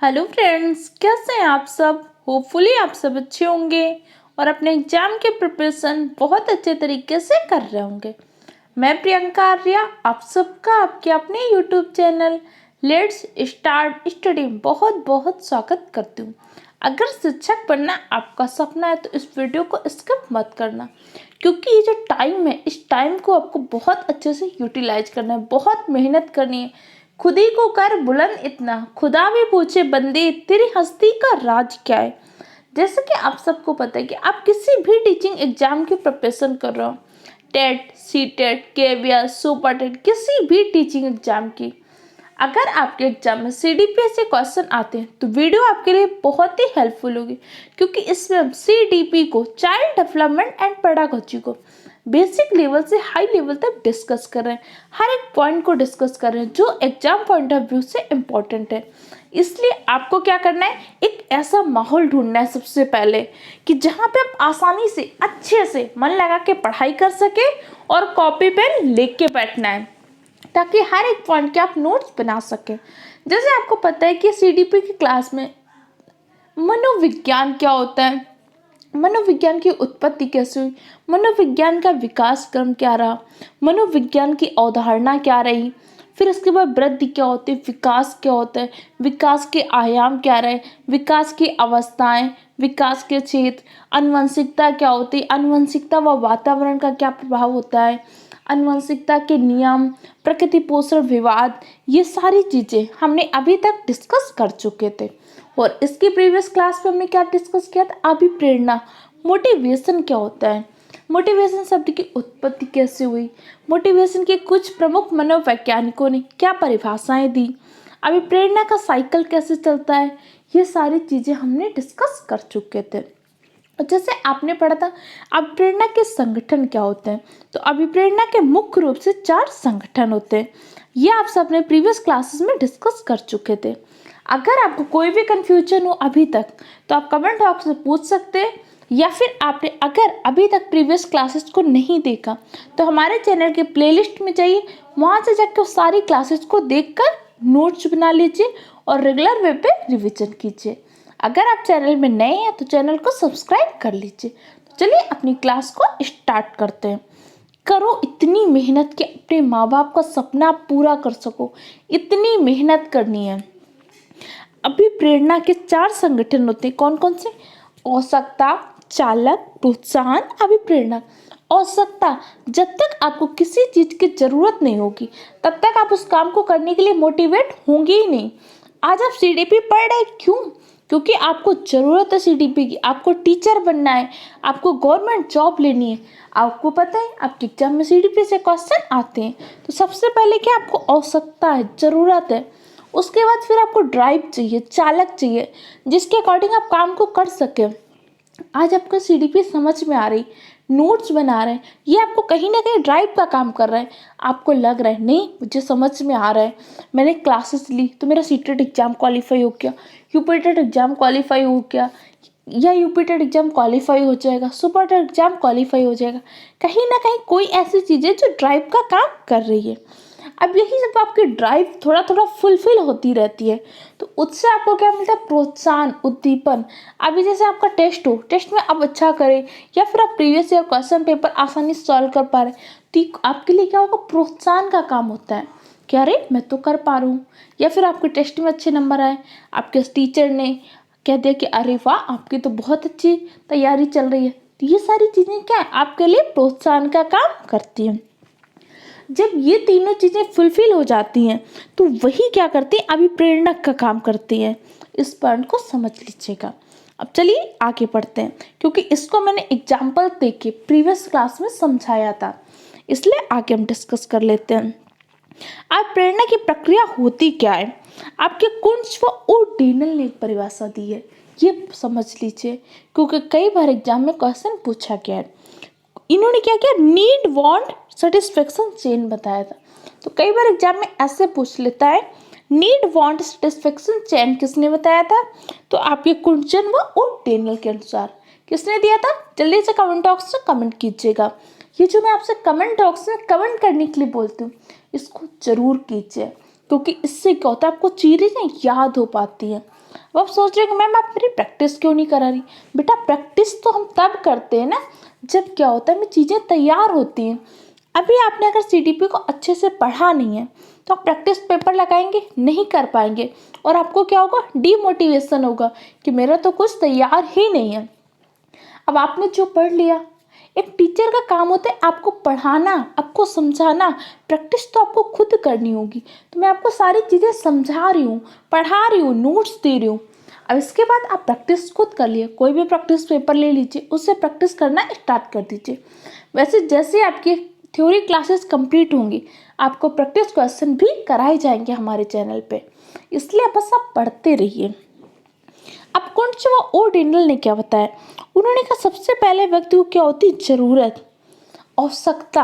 Hello friends, कैसे हैं आप सब। होपफुली आप सब अच्छे होंगे और अपने एग्जाम के प्रिपरेशन बहुत अच्छे तरीके से कर रहे होंगे। मैं प्रियंका आर्या आप सबका आपके अपने YouTube channel let's start study बहुत बहुत स्वागत करती हूँ। अगर शिक्षक बनना आपका सपना है तो इस वीडियो को स्किप मत करना, क्योंकि ये जो टाइम है इस टाइम को आपको बहुत अच्छे से यूटिलाइज करना है, बहुत मेहनत करनी है। खुद ही को कर बुलंद इतना, खुदा भी पूछे बंदे तेरी हस्ती का राज क्या है। जैसे कि आप सबको पता है कि आप किसी भी टीचिंग एग्जाम की प्रिपरेशन कर रहे हो, TET, C TET, KVS, super TET, किसी भी टीचिंग एग्जाम की। अगर आपके एग्जाम में सीडीपी से क्वेश्चन आते हैं तो वीडियो आपके लिए बहुत ही हेल्पफुल होगी, क्योंकि इसमें हम सीडीपी को, चाइल्ड डेवलपमेंट एंड पेडागोजी को बेसिक लेवल से हाई लेवल तक डिस्कस कर रहे हैं। हर एक पॉइंट को डिस्कस कर रहे हैं जो एग्जाम पॉइंट ऑफ व्यू से इम्पोर्टेंट है। इसलिए आपको क्या करना है, एक ऐसा माहौल ढूंढना है सबसे पहले कि जहाँ पे आप आसानी से अच्छे से मन लगा के पढ़ाई कर सके और कॉपी पेन लेके के बैठना है, ताकि हर एक पॉइंट के आप नोट्स बना सकें। जैसे आपको पता है कि सीडीपी की क्लास में मनोविज्ञान क्या होता है, मनोविज्ञान की उत्पत्ति कैसे हुई, मनोविज्ञान का विकास क्रम क्या रहा, मनोविज्ञान की अवधारणा क्या रही, फिर उसके बाद वृद्धि क्या होती है, विकास क्या होता है, विकास के आयाम क्या रहे, विकास की अवस्थाएं, विकास के क्षेत्र, आनुवंशिकता क्या होती है, आनुवंशिकता व वातावरण का क्या प्रभाव होता है, आनुवंशिकता के नियम, प्रकृति पोषण विवाद, ये सारी चीज़ें हमने अभी तक डिस्कस कर चुके थे। और इसकी प्रीवियस क्लास में हमने क्या डिस्कस किया था, अभिप्रेरणा, मोटिवेशन क्या होता है, मोटिवेशन शब्द की उत्पत्ति कैसे हुई, मोटिवेशन के कुछ प्रमुख मनोवैज्ञानिकों ने क्या परिभाषाएं दी, अभिप्रेरणा का साइकिल कैसे चलता है, ये सारी चीज़ें हमने डिस्कस कर चुके थे। जैसे आपने पढ़ा था अभिप्रेरणा के संगठन क्या होते हैं, तो अभिप्रेरणा के मुख्य रूप से 4 संगठन होते हैं। ये आप सब अपने प्रीवियस क्लासेस में डिस्कस कर चुके थे। अगर आपको कोई भी कंफ्यूजन हो अभी तक तो आप कमेंट बॉक्स में पूछ सकते हैं, या फिर आपने अगर अभी तक प्रीवियस क्लासेस को नहीं देखा तो हमारे चैनल के प्लेलिस्ट में जाइए, वहाँ से जाकर सारी क्लासेस को देखकर नोट्स बना लीजिए और रेगुलर वे पे रिविजन कीजिए। अगर आप चैनल में नए हैं तो चैनल को सब्सक्राइब कर लीजिए। तो चलिए अपनी क्लास को स्टार्ट करते हैं। करो इतनी मेहनत कि अपने माँ बाप का सपना पूरा कर सको, इतनी मेहनत करनी है। अभिप्रेरणा के 4 संगठन होते हैं, कौन कौन से, औत्सुकता, चालक, प्रोत्साहन, अभिप्रेरणा। औत्सुकता, जब तक आपको किसी चीज़ की ज़रूरत नहीं होगी तब तक आप उस काम को करने के लिए मोटिवेट होंगे ही नहीं। आज आप सीडीपी पढ़ रहे क्यों, क्योंकि आपको ज़रूरत है सीडीपी की, आपको टीचर बनना है, आपको गवर्नमेंट जॉब लेनी है। आपको पता है आपके एग्जाम में सीडीपी से क्वेश्चन आते हैं, तो सबसे पहले क्या आपको आवश्यकता है, ज़रूरत है। उसके बाद फिर आपको ड्राइव चाहिए, चालक चाहिए, जिसके अकॉर्डिंग आप काम को कर सकें। आज आपका सीडीपी समझ में आ रही, नोट्स बना रहे हैं, ये आपको कहीं ना कहीं ड्राइव का काम कर रहा है। आपको लग रहा है नहीं मुझे समझ में आ रहा है, मैंने क्लासेस ली तो मेरा सीटेट एग्जाम क्वालिफाई हो गया, यूपीटेट एग्जाम क्वालिफाई हो गया, या यूपीटेट एग्जाम क्वालिफाई हो जाएगा, सुपर टेट एग्जाम क्वालिफाई हो जाएगा। कहीं ना कहीं कोई ऐसी चीज़ें जो ड्राइव का काम कर रही है। अब यही जब आपकी ड्राइव थोड़ा थोड़ा फुलफिल होती रहती है तो उससे आपको क्या मिलता है, प्रोत्साहन, उद्दीपन। अभी जैसे आपका टेस्ट हो, टेस्ट में आप अच्छा करें या फिर आप प्रीवियस ईयर क्वेश्चन पेपर आसानी से सॉल्व कर पा रहे, तो आपके लिए क्या होगा, प्रोत्साहन का काम होता है कि अरे मैं तो कर पा रहा हूँ। या फिर आपके टेस्ट में अच्छे नंबर आए, आपके टीचर ने कह दिया कि अरे वाह आपकी तो बहुत अच्छी तैयारी चल रही है, तो ये सारी चीज़ें क्या है, आपके लिए प्रोत्साहन का काम करती हैं। जब ये तीनों चीज़ें फुलफिल हो जाती हैं तो वही क्या करती हैं, अभिप्रेरणा का काम करती हैं। इस पॉइंट को समझ लीजिएगा। अब चलिए आगे बढ़ते हैं, क्योंकि इसको मैंने एग्जाम्पल दे के प्रीवियस क्लास में समझाया था, इसलिए आगे हम डिस्कस कर लेते हैं। अब प्रेरणा की प्रक्रिया होती क्या है, आपके कुंज व ओडेनल ने एक परिभाषा दी है, ये समझ लीजिए, क्योंकि कई बार एग्जाम में क्वेश्चन पूछा गया है। इन्होंने क्या किया, नीड वांट सेटिस्फेक्शन चेन बताया था। तो कई बार एग्जाम में ऐसे पूछ लेता है, नीड वांट सेटिस्फेक्शन चेन किसने बताया था, तो आपके कुंचन व ओडेनल के अनुसार किसने दिया था। जल्दी से कमेंट बॉक्स में कमेंट कीजिएगा। ये जो मैं आपसे कमेंट बॉक्स में कमेंट करने के लिए बोलती हूँ इसको जरूर कीजिए, क्योंकि इससे क्या होता है, आपको चीज़ें याद हो पाती हैं। अब आप सोच रहे हो मैम आप मेरी प्रैक्टिस क्यों नहीं करा रही। बेटा प्रैक्टिस तो हम तब करते हैं ना जब क्या होता है, हमें चीज़ें तैयार होती हैं। अभी आपने अगर सीटीपी को अच्छे से पढ़ा नहीं है तो आप प्रैक्टिस पेपर लगाएंगे नहीं कर पाएंगे, और आपको क्या होगा, डीमोटिवेशन होगा कि मेरा तो कुछ तैयार ही नहीं है। अब आपने जो पढ़ लिया, एक टीचर का काम होता है आपको पढ़ाना, आपको समझाना, प्रैक्टिस तो आपको खुद करनी होगी। तो मैं आपको सारी चीज़ें समझा रही हूँ, पढ़ा रही हूँ, नोट्स दे रही हूँ। अब इसके बाद आप प्रैक्टिस खुद कर लिए, कोई भी प्रैक्टिस पेपर ले लीजिए, उससे प्रैक्टिस करना स्टार्ट कर दीजिए। वैसे जैसे आपकी थ्योरी क्लासेस कंप्लीट होंगी आपको प्रैक्टिस क्वेश्चन भी कराए जाएंगे हमारे चैनल पे, इसलिए बस आप पढ़ते रहिए। अब कुंचवा और डेंडल ने क्या बताया, उन्होंने कहा सबसे पहले व्यक्ति को क्या होती है, जरूरत, आवश्यकता,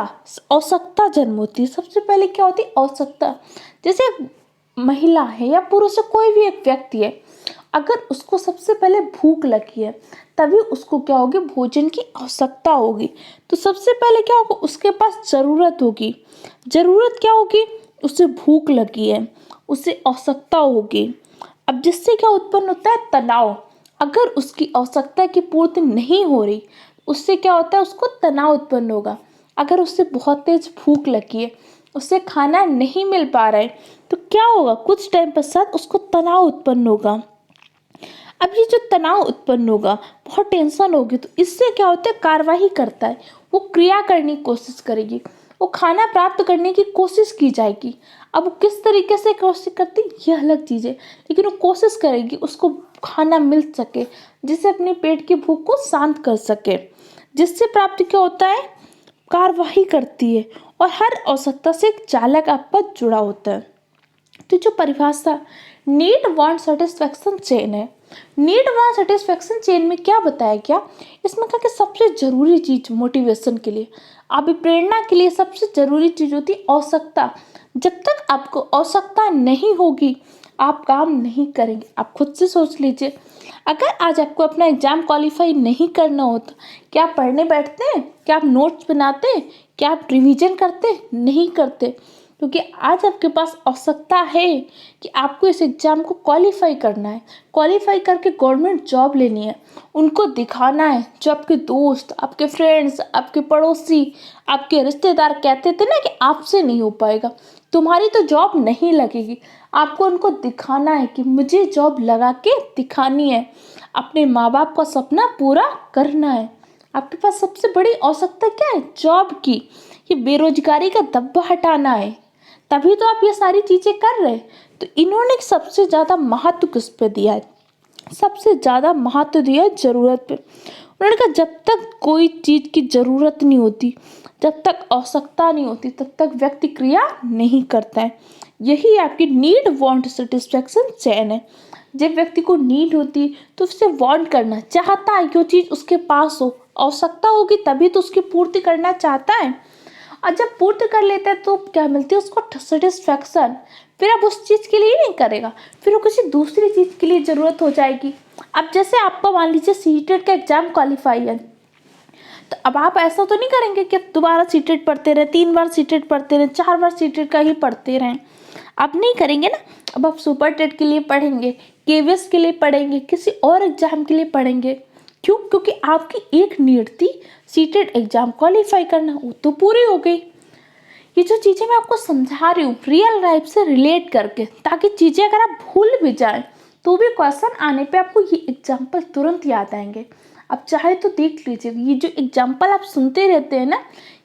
आवश्यकता जन्म होती है। सबसे पहले क्या होती है, आवश्यकता। जैसे महिला है या पुरुष है, कोई भी एक व्यक्ति है, अगर उसको सबसे पहले भूख लगी है तभी उसको क्या होगी, भोजन की आवश्यकता होगी। तो सबसे पहले क्या होगा, उसके पास जरूरत होगी। जरूरत क्या होगी, उसे भूख लगी है, उसे आवश्यकता होगी। अब जिससे क्या उत्पन्न होता है, तनाव। अगर उसकी आवश्यकता की पूर्ति नहीं हो रही उससे क्या होता है, उसको तनाव उत्पन्न होगा। अगर उससे बहुत तेज भूख लगी है, उससे खाना नहीं मिल पा रहा है, तो क्या होगा, कुछ टाइम पश्चात उसको तनाव उत्पन्न होगा। अब ये जो तनाव उत्पन्न होगा, बहुत टेंशन होगी, तो इससे क्या होता है, कार्रवाई करता है, वो क्रिया करने की कोशिश करेगी, वो खाना प्राप्त करने की कोशिश की जाएगी। अब वो किस तरीके से कोशिश करती ये अलग चीज़ है, लेकिन वो कोशिश करेगी उसको खाना मिल सके, जिससे अपने पेट की भूख को शांत कर सके। जिससे प्राप्त क्या होता है, कार्रवाई करती है, और हर आवश्यकता से एक चालक आपका जुड़ा होता है। तो जो परिभाषा नीड वांट सेटिस्फेक्शन चेन है, नीड वांट सेटिस्फेक्शन चेन में क्या बताया गया, इसमें कहा कि सबसे जरूरी चीज मोटिवेशन के लिए, अभिप्रेरणा के लिए सबसे जरूरी चीज होती है आवश्यकता। जब तक आपको आवश्यकता नहीं होगी आप काम नहीं करेंगे। आप खुद से सोच लीजिए, अगर आज आपको अपना एग्जाम क्वालिफाई नहीं करना होता, क्या आप पढ़ने बैठते हैं, क्या आप नोट्स बनाते हैं, क्या आप रिवीजन करते, नहीं करते। क्योंकि आज आपके पास आवश्यकता है कि आपको इस एग्ज़ाम को क्वालिफाई करना है, क्वालिफाई करके गवर्नमेंट जॉब लेनी है, उनको दिखाना है। जो आपके दोस्त, आपके फ्रेंड्स, आपके पड़ोसी, आपके रिश्तेदार कहते थे ना कि आपसे नहीं हो पाएगा, तुम्हारी तो जॉब नहीं लगेगी, आपको उनको दिखाना है कि मुझे जॉब लगा के दिखानी है, अपने माँ बाप का सपना पूरा करना है। आपके पास सबसे बड़ी आवश्यकता क्या है, जॉब की, ये बेरोजगारी का दब्बा हटाना है, तभी तो आप ये सारी चीज़ें कर रहे हैं। तो इन्होंने सबसे ज़्यादा महत्व किस पे दिया है, सबसे ज़्यादा महत्व दिया है ज़रूरत पे। उन्होंने कहा जब तक कोई चीज़ की ज़रूरत नहीं होती, जब तक आवश्यकता नहीं होती, तब तक व्यक्ति क्रिया नहीं करता है। यही आपकी नीड वांट सेटिस्फेक्शन चेन है। जब व्यक्ति को नीड होती तो उससे वांट करना चाहता है कि वो चीज़ उसके पास हो, आवश्यकता होगी तभी तो उसकी पूर्ति करना चाहता है, और जब पूर्ति कर लेता है तो क्या मिलती है उसको, सेटिस्फैक्शन। फिर अब उस चीज़ के लिए नहीं करेगा, फिर वो किसी दूसरी चीज़ के लिए ज़रूरत हो जाएगी। अब जैसे आपका मान लीजिए सीटेट का एग्जाम क्वालिफाई है, तो अब आप ऐसा तो नहीं करेंगे कि अब दोबारा सीटेट पढ़ते रहें, 3 बार सीटेट पढ़ते रहें, 4 बार सीटेट का ही पढ़ते रहें, आप नहीं करेंगे ना। अब आप सुपर टेट के लिए पढ़ेंगे, केवीएस के लिए पढ़ेंगे, किसी और एग्जाम के लिए पढ़ेंगे। क्यों, क्योंकि आपकी एक नीड थी सीटेट एग्जाम क्वालिफाई करना, वो तो पूरी हो गई। ये जो चीज़ें मैं आपको समझा रही हूँ रियल लाइफ से रिलेट करके, ताकि चीज़ें अगर आप भूल भी जाएं तो भी क्वेश्चन आने पे आपको ये एग्जाम्पल तुरंत याद आएंगे। आप चाहे तो देख लीजिए, ये जो एग्जाम्पल आप सुनते रहते हैं ना,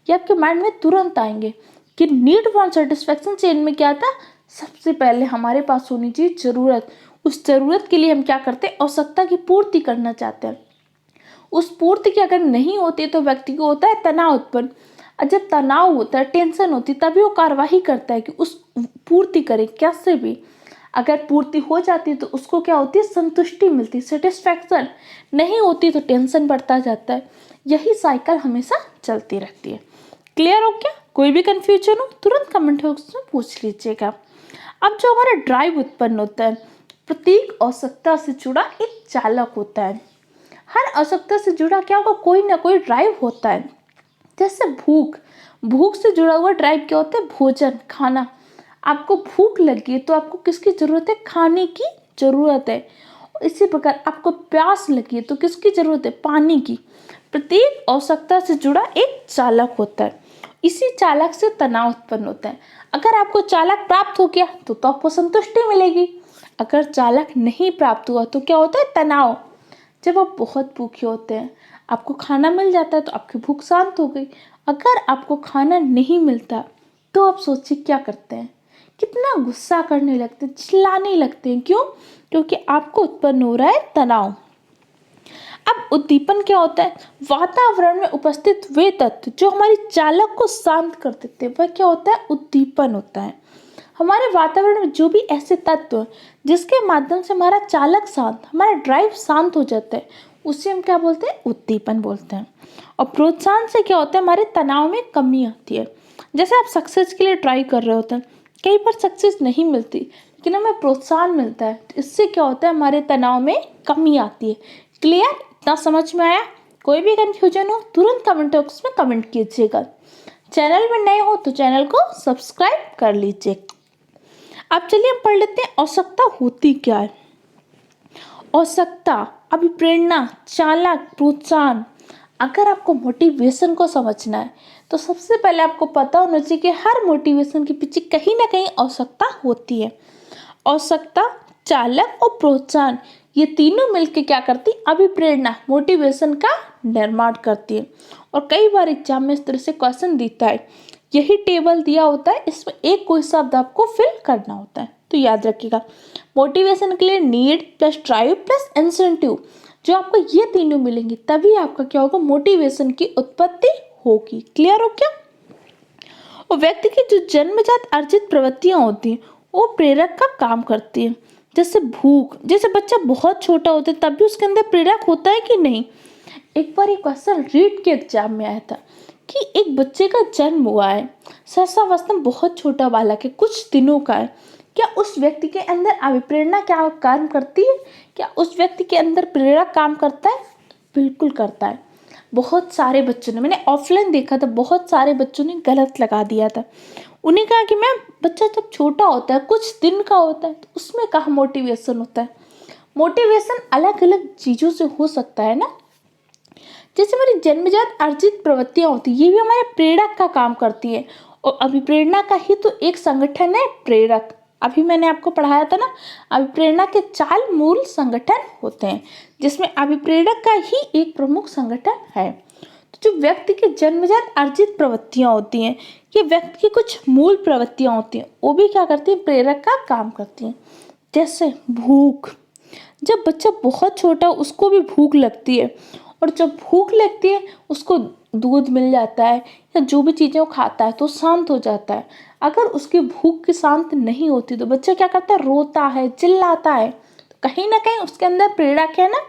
ये आपके माइंड में तुरंत आएंगे कि नीड वांट सेटिस्फेक्शन चेन में क्या था, सबसे पहले हमारे पास होनी चाहिए ज़रूरत। उस ज़रूरत के लिए हम क्या करते हैं, आवश्यकता की पूर्ति करना चाहते हैं। उस पूर्ति की अगर नहीं होती तो व्यक्ति को होता है तनाव उत्पन्न, और जब तनाव होता है, टेंशन होती है, तभी वो कार्यवाही करता है कि उस पूर्ति करे कैसे भी। अगर पूर्ति हो जाती है तो उसको क्या होती है, संतुष्टि मिलती है, सेटिस्फैक्शन। नहीं होती तो टेंशन बढ़ता जाता है। यही साइकिल हमेशा चलती रहती है। क्लियर हो क्या, कोई भी कन्फ्यूजन हो तुरंत कमेंट बॉक्स में पूछ लीजिएगा। अब जो हमारा ड्राइव उत्पन्न होता है, प्रत्येक आवश्यकता से जुड़ा एक चालक होता है। हर आवश्यकता से जुड़ा क्या होगा, कोई ना कोई ड्राइव होता है। जैसे भूख, भूख से जुड़ा हुआ ड्राइव क्या होता है, भोजन, खाना। आपको भूख लगी है तो आपको किसकी ज़रूरत है, खाने की ज़रूरत है। इसी प्रकार आपको प्यास लगी है तो किसकी जरूरत है? पानी की। प्रत्येक आवश्यकता से जुड़ा एक चालक होता है, इसी चालक से तनाव उत्पन्न होता है। अगर आपको चालक प्राप्त हो गया तो आपको संतुष्टि मिलेगी, अगर चालक नहीं प्राप्त हुआ तो क्या होता है? तनाव। जब आप बहुत भूखे होते हैं, आपको खाना मिल जाता है तो आपकी भूख शांत हो गई। अगर आपको खाना नहीं मिलता तो आप सोचिए क्या करते हैं? कितना गुस्सा करने लगते हैं, चिल्लाने लगते हैं। क्यों? क्योंकि आपको उत्पन्न हो रहा है तनाव। अब उद्दीपन क्या होता है? वातावरण में उपस्थित वे तत्व जो हमारी चालक को शांत कर देते हैं, वह क्या होता है? उद्दीपन होता है। हमारे वातावरण में जो भी ऐसे तत्व हैं जिसके माध्यम से हमारा चालक शांत, हमारा ड्राइव शांत हो जाता है, उसे हम क्या बोलते हैं? उद्दीपन बोलते हैं। और प्रोत्साहन से क्या होता है? हमारे तनाव में कमी आती है। जैसे आप सक्सेस के लिए ट्राई कर रहे होते हैं, कई बार सक्सेस नहीं मिलती लेकिन हमें प्रोत्साहन मिलता है, तो इससे क्या होता है? हमारे तनाव में कमी आती है। क्लियर? इतना समझ में आया? कोई भी कंफ्यूजन हो तुरंत कमेंट बॉक्स में कमेंट कीजिएगा। चैनल में नए हो तो चैनल को सब्सक्राइब कर लीजिए। अब चलिए हम पढ़ लेते हैं आवश्यकता होती क्या है। आवश्यकता, अभिप्रेरणा, चालक, प्रोत्साहन। अगर आपको मोटिवेशन को समझना है तो सबसे पहले आपको पता होना चाहिए कि हर मोटिवेशन के पीछे कहीं ना कहीं आवश्यकता होती है। आवश्यकता, चालक और प्रोत्साहन, ये तीनों मिलकर क्या करती? अभिप्रेरणा, मोटिवेशन का निर्माण करती है। और कई बार एग्जाम में इस तरह से क्वेश्चन देता है, यही टेबल दिया होता है, इसमें एक कोई शब्द आपको फिल करना होता है। तो याद रखिएगा, मोटिवेशन के लिए need plus drive plus incentive, जो आपको ये तीनों मिलेंगे तभी आपका क्या होगा? मोटिवेशन की उत्पत्ति होगी। क्लियर हो क्या? और व्यक्ति की जो जन्मजात अर्जित प्रवृत्तियां होती हैं वो प्रेरक का काम करती है। जैसे भूख, जैसे बच्चा बहुत छोटा होता है तब भी उसके अंदर प्रेरक होता है कि नहीं? एक बार एक क्वेश्चन रीट के एग्जाम में आया था कि एक बच्चे का जन्म हुआ है, सहसावस्था में बहुत छोटा बालक है, कुछ दिनों का है, क्या उस व्यक्ति के अंदर अभिप्रेरणा क्या काम करती है? क्या उस व्यक्ति के अंदर प्रेरक काम करता है? बिल्कुल करता है। बहुत सारे बच्चों ने, मैंने ऑफलाइन देखा था, बहुत सारे बच्चों ने गलत लगा दिया था। उन्हें कहा कि मैम बच्चा जब छोटा होता है, कुछ दिन का होता है, तो उसमें कहाँ मोटिवेशन होता है? मोटिवेशन अलग अलग चीज़ों से हो सकता है ना। जैसे हमारी जन्मजात अर्जित प्रवृत्तियां होती है, ये भी हमारे प्रेरक का काम करती है। और अभिप्रेरणा का ही तो एक संगठन है प्रेरक। अभी मैंने आपको पढ़ाया था ना, अभिप्रेरणा के 4 मूल संगठन होते हैं जिसमें अभिप्रेरक का ही एक प्रमुख संगठन है। तो जो व्यक्ति के जन्मजात अर्जित प्रवृत्तियां होती हैं, ये व्यक्ति की कुछ मूल प्रवृत्तियां होती हैं, वो भी क्या करती हैं? प्रेरक का काम करती हैं। जैसे भूख, जब बच्चा बहुत छोटा उसको भी भूख लगती है, और जब भूख लगती है उसको दूध मिल जाता है या जो भी चीज़ें वो खाता है तो शांत हो जाता है। अगर उसकी भूख की शांत नहीं होती तो बच्चा क्या करता है? रोता है, चिल्लाता है। तो कहीं ना कहीं उसके अंदर प्रेरक है ना,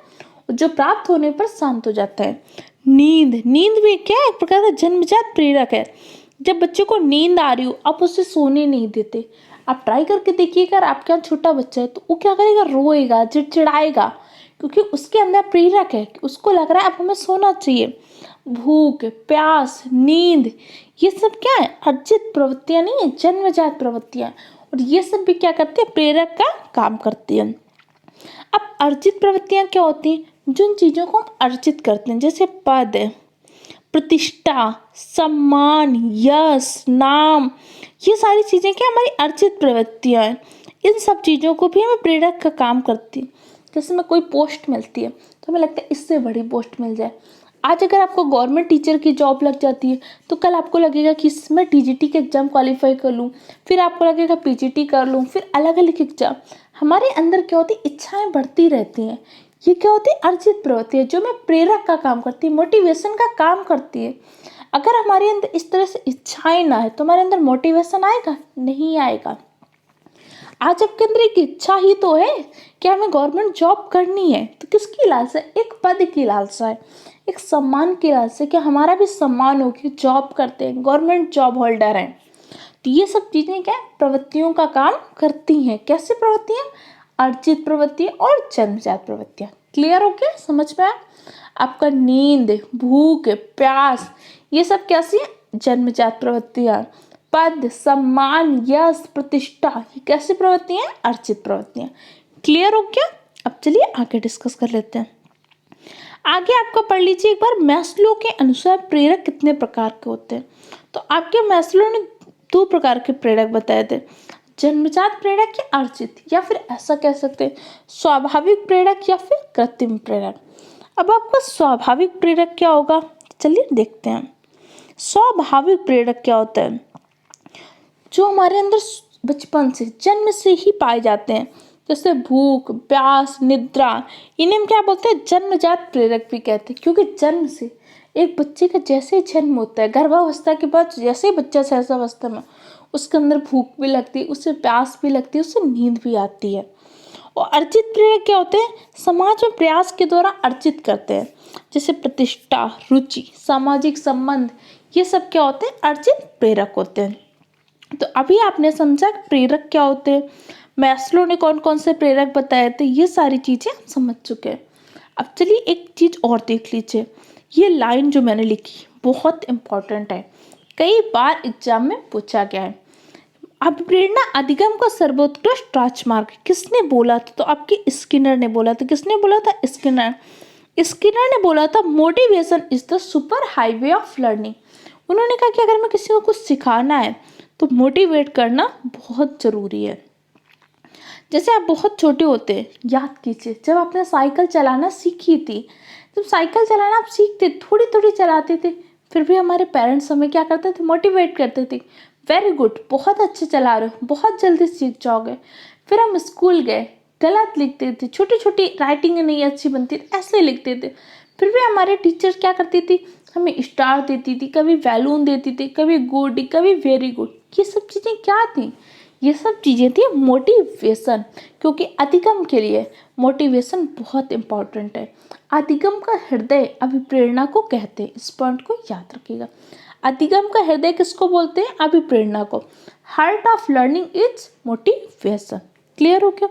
जो प्राप्त होने पर शांत हो जाता है। नींद, नींद भी क्या है? एक प्रकार का जन्मजात प्रेरक है। जब बच्चे को नींद आ रही हो आप उसे सोने नहीं देते, आप ट्राई करके देखिएगा, अगर आपके यहाँ छोटा बच्चा है तो वो क्या करेगा? रोएगा, चिड़चिड़ाएगा, क्योंकि उसके अंदर प्रेरक है कि उसको लग रहा है अब हमें सोना चाहिए। भूख, प्यास, नींद, ये सब क्या है? अर्जित प्रवृत्तियां नहीं है, जन्मजात प्रवृत्तियां। और ये सब भी क्या करती है? प्रेरक का काम करती है। अब अर्जित प्रवृत्तियां क्या होती हैं? जिन चीजों को हम अर्जित करते हैं, जैसे पद, प्रतिष्ठा, सम्मान, यश, नाम, ये सारी चीजें क्या हमारी अर्जित प्रवृत्तियां हैं। इन सब चीजों को भी हमें प्रेरक का काम करती है। जैसे में कोई पोस्ट मिलती है तो हमें लगता है इससे बड़ी पोस्ट मिल जाए। आज अगर आपको गवर्नमेंट टीचर की जॉब लग जाती है तो कल आपको लगेगा कि इसमें टीजीटी के एग्जाम क्वालिफाई कर लूँ, फिर आपको लगेगा पीजीटी कर लूँ, फिर अलग अलग एग्जाम। हमारे अंदर क्या होती है? इच्छाएं बढ़ती रहती हैं। ये क्या होती है? अर्जित प्रवृत्ति है जो में प्रेरक का काम करती है, मोटिवेशन का काम करती है। अगर हमारे अंदर इस तरह से इच्छाएं ना है तो हमारे अंदर मोटिवेशन आएगा? नहीं आएगा। आज आपके अंदर एक इच्छा ही तो है कि हमें गवर्नमेंट जॉब करनी है, तो किसकी लालसा है? एक पद की लालसा है, एक सम्मान की लालसा है कि हमारा भी सम्मान हो कि जॉब करते हैं, गवर्नमेंट जॉब होल्डर हैं। तो ये सब चीजें क्या प्रवृत्तियों का काम करती हैं। कैसे प्रवृत्तियां? अर्जित प्रवृत्तियां और जन्मजात प्रवृत्तियां। क्लियर हो गया? समझ में आया? आपका नींद, भूख, प्यास, ये सब कैसी है? जन्मजात प्रवृत्तियां। पद, सम्मान, यश, प्रतिष्ठा, ये कैसी प्रवृत्तियां? अर्जित प्रवृत्तियां। क्लियर हो क्या? अब चलिए आगे डिस्कस कर लेते हैं। आगे आपका पढ़ लीजिए एक बार, मैस्लो के अनुसार प्रेरक कितने प्रकार के होते हैं। तो आपके मैस्लो ने 2 प्रकार के प्रेरक बताए थे, जन्मजात प्रेरक या अर्जित, या फिर ऐसा कह सकते हैं स्वाभाविक प्रेरक या फिर कृत्रिम प्रेरक। अब आपका स्वाभाविक प्रेरक क्या होगा, चलिए देखते हैं। स्वाभाविक प्रेरक क्या होता है, जो हमारे अंदर बचपन से, जन्म से ही पाए जाते हैं, जैसे भूख, प्यास, निद्रा, इन्हें हम क्या बोलते हैं, जन्मजात प्रेरक भी कहते हैं। क्योंकि जन्म से एक बच्चे का जैसे ही जन्म होता है, गर्भावस्था के बाद जैसे ही बच्चा सहसावस्था में, उसके अंदर भूख भी लगती है, उससे प्यास भी लगती है, उससे नींद भी आती है। और अर्जित प्रेरक क्या होते हैं, समाज में प्रयास के द्वारा अर्जित करते हैं, जैसे प्रतिष्ठा, रुचि, सामाजिक संबंध, ये सब क्या होते हैं, अर्जित प्रेरक होते हैं। तो अभी आपने समझा प्रेरक क्या होते हैं, मैस्लो ने कौन कौन से प्रेरक बताए थे, ये सारी चीज़ें आप समझ चुके हैं। अब चलिए एक चीज़ और देख लीजिए, ये लाइन जो मैंने लिखी बहुत इम्पॉर्टेंट है, कई बार एग्जाम में पूछा गया है। अभिप्रेरणा अधिगम का सर्वोत्कृष्ट राजमार्ग किसने बोला था, तो आपके स्किनर ने बोला था। किसने बोला था, स्किनर। स्किनर ने बोला था motivation is the super highway of learning. उन्होंने कहा कि अगर मैं किसी को कुछ सिखाना है तो मोटिवेट करना बहुत ज़रूरी है। जैसे आप बहुत छोटे होते हैं, याद कीजिए जब आपने साइकिल चलाना सीखी थी, जब साइकिल चलाना आप सीखते, थोड़ी थोड़ी चलाते थे, फिर भी हमारे पेरेंट्स हमें क्या करते थे, मोटिवेट करते थे, वेरी गुड, बहुत अच्छे चला रहे हो, बहुत जल्दी सीख जाओगे। फिर हम स्कूल गए, गलत लिखते थे, छोटी छोटी राइटिंग नहीं अच्छी बनती थी, ऐसे लिखते थे, फिर भी हमारे टीचर क्या करती थी, हमें स्टार देती थी, कभी वैलून देती थी, कभी गुड, कभी वेरी गुड। ये सब चीज़ें क्या थी, ये सब चीज़ें थी मोटिवेशन। क्योंकि अधिगम के लिए मोटिवेशन बहुत इम्पॉर्टेंट है। अधिगम का हृदय अभिप्रेरणा को कहते हैं, इस पॉइंट को याद रखिएगा। अधिगम का हृदय किसको बोलते हैं, अभिप्रेरणा को। Heart of learning is motivation. Clear हो क्या।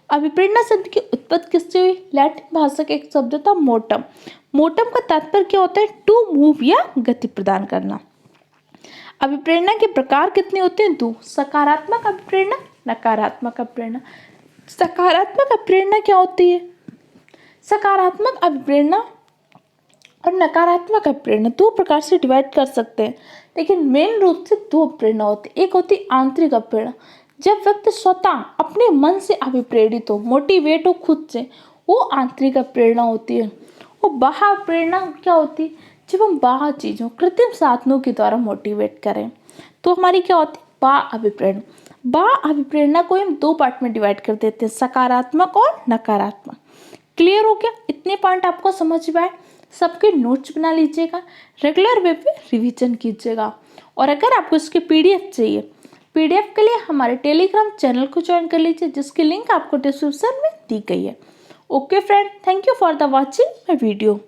अभिप्रेरणा शब्द की उत्पत्ति किससे हुई, लैटिन भाषा का एक शब्द था मोटम। मोटम का तात्पर्य क्या होता है, टू मूव या गति प्रदान करना। अभिप्रेरणा के प्रकार कितने होते हैं, 2, सकारात्मक अभिप्रेरणा, नकारात्मक अभिप्रेरणा। सकारात्मक अभिप्रेरणा क्या होती है, सकारात्मक अभिप्रेरणा और नकारात्मक अभिप्रेरणा 2 प्रकार से डिवाइड कर सकते हैं, लेकिन मेन रूप से 2 प्रेरणा होती है। एक होती आंतरिक अभिप्रेरणा, जब व्यक्ति स्वतः अपने मन से अभिप्रेरित हो, मोटिवेट हो खुद से, वो आंतरिक अभिप्रेरणा होती है। और बाह्य प्रेरणा क्या होती है, जब हम बाह्य चीज़ों, कृत्रिम साधनों के द्वारा मोटिवेट करें, तो हमारी क्या होती है, बाह्य अभिप्रेरणा। बाह्य अभिप्रेरणा को हम 2 पार्ट में डिवाइड कर देते हैं, सकारात्मक और नकारात्मक। क्लियर हो गया, इतने पॉइंट आपको समझ में आए। सबके नोट्स बना लीजिएगा, रेगुलर वे पे रिवीजन कीजिएगा। और अगर आपको इसके पीडीएफ चाहिए, पीडीएफ के लिए हमारे टेलीग्राम चैनल को ज्वाइन कर लीजिए, जिसकी लिंक आपको डिस्क्रिप्शन में दी गई है। Okay friend, thank you for the watching my video.